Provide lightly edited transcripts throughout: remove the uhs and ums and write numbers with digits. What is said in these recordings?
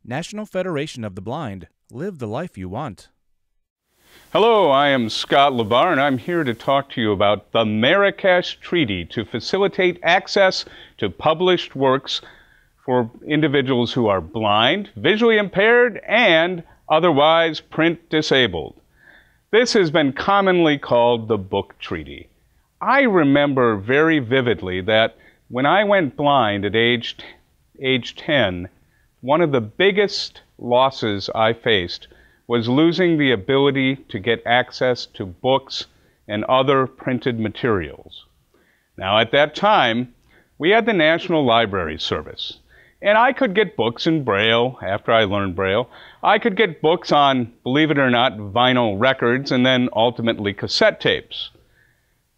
National Federation of the Blind. Live the life you want. Hello, I am Scott LaBarre, and I'm here to talk to you about the Marrakesh Treaty to facilitate access to published works for individuals who are blind, visually impaired, and otherwise print disabled. This has been commonly called the Book Treaty. I remember very vividly that when I went blind at age 10, one of the biggest losses I faced was losing the ability to get access to books and other printed materials. Now, at that time, we had the National Library Service, and I could get books in Braille after I learned Braille. I could get books on, believe it or not, vinyl records and then ultimately cassette tapes.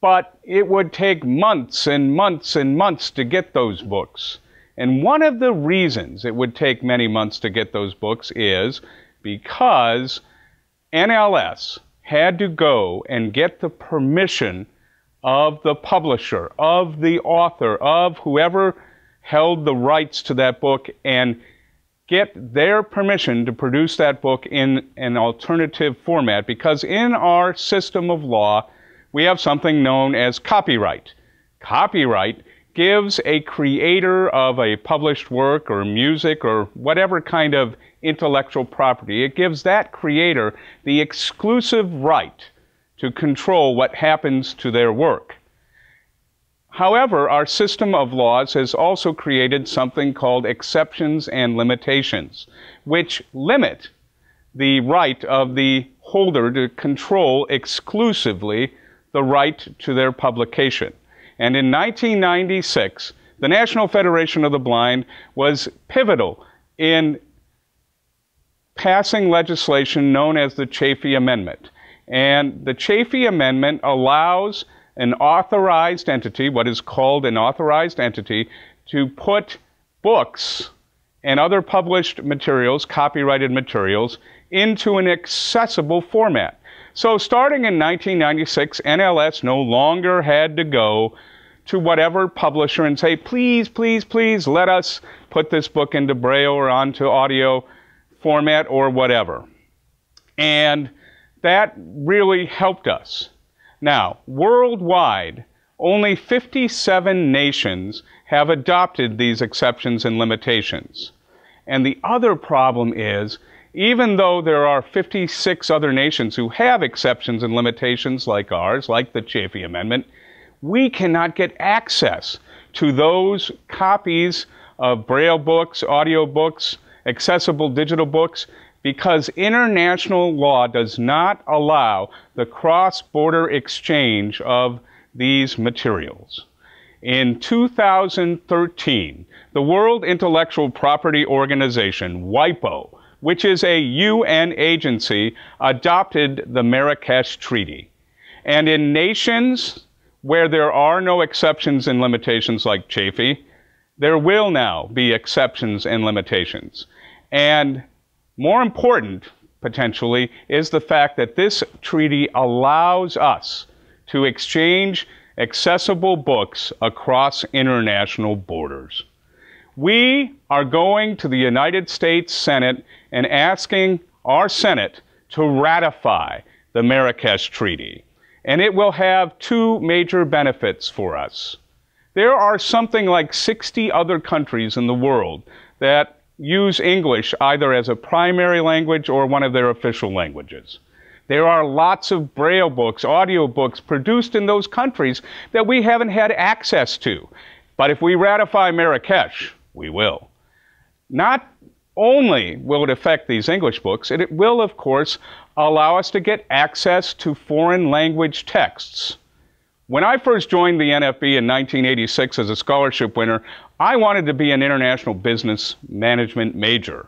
But it would take months and months and months to get those books. And one of the reasons it would take many months to get those books is because NLS had to go and get the permission of the publisher, of the author, of whoever held the rights to that book, and get their permission to produce that book in an alternative format, because in our system of law, we have something known as copyright. Copyright gives a creator of a published work or music or whatever kind of intellectual property, it gives that creator the exclusive right to control what happens to their work. However, our system of laws has also created something called exceptions and limitations, which limit the right of the holder to control exclusively the right to their publication. And in 1996, the National Federation of the Blind was pivotal in passing legislation known as the Chafee Amendment. And the Chafee Amendment allows an authorized entity, what is called an authorized entity, to put books and other published materials, copyrighted materials, into an accessible format. So starting in 1996, NLS no longer had to go to whatever publisher and say, please, please, please let us put this book into Braille or onto audio format or whatever. And that really helped us. Now, worldwide, only 57 nations have adopted these exceptions and limitations. And the other problem is, even though there are 56 other nations who have exceptions and limitations like ours, like the Chafee Amendment, we cannot get access to those copies of Braille books, audio books, accessible digital books, because international law does not allow the cross-border exchange of these materials. In 2013, the World Intellectual Property Organization, WIPO, which is a UN agency, adopted the Marrakesh Treaty. And in nations where there are no exceptions and limitations like Chafee, there will now be exceptions and limitations. And more important, potentially, is the fact that this treaty allows us to exchange accessible books across international borders. We are going to the United States Senate and asking our Senate to ratify the Marrakesh Treaty. And it will have two major benefits for us. There are something like 60 other countries in the world that use English either as a primary language or one of their official languages. There are lots of Braille books, audio books produced in those countries that we haven't had access to. But if we ratify Marrakesh, we will. Not only will it affect these English books, it will, of course, allow us to get access to foreign language texts. When I first joined the NFB in 1986 as a scholarship winner, I wanted to be an international business management major.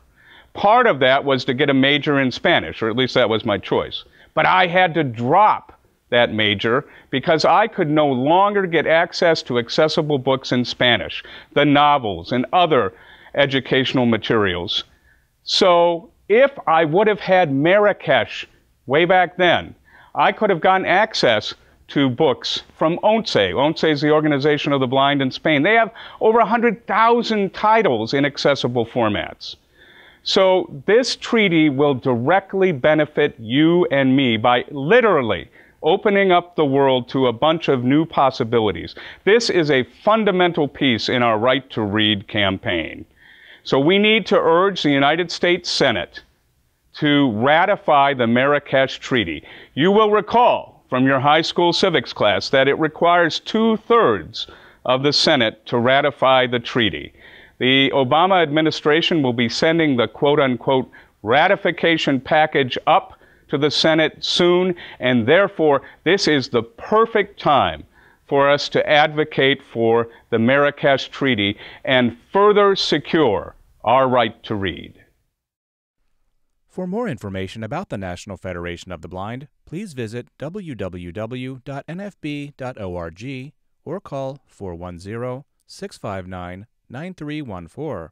Part of that was to get a major in Spanish, or at least that was my choice. But I had to drop that major because I could no longer get access to accessible books in Spanish, the novels and other educational materials. So if I would have had Marrakesh way back then, I could have gotten access to books from ONCE. ONCE is the Organization of the Blind in Spain. They have over 100,000 titles in accessible formats. So this treaty will directly benefit you and me by literally opening up the world to a bunch of new possibilities. This is a fundamental piece in our Right to Read campaign. So we need to urge the United States Senate to ratify the Marrakesh Treaty. You will recall from your high school civics class that it requires 2/3 of the Senate to ratify the treaty. The Obama administration will be sending the quote-unquote ratification package up to the Senate soon, and therefore this is the perfect time for us to advocate for the Marrakesh Treaty and further secure our right to read. For more information about the National Federation of the Blind, please visit www.nfb.org or call 410-659-9314.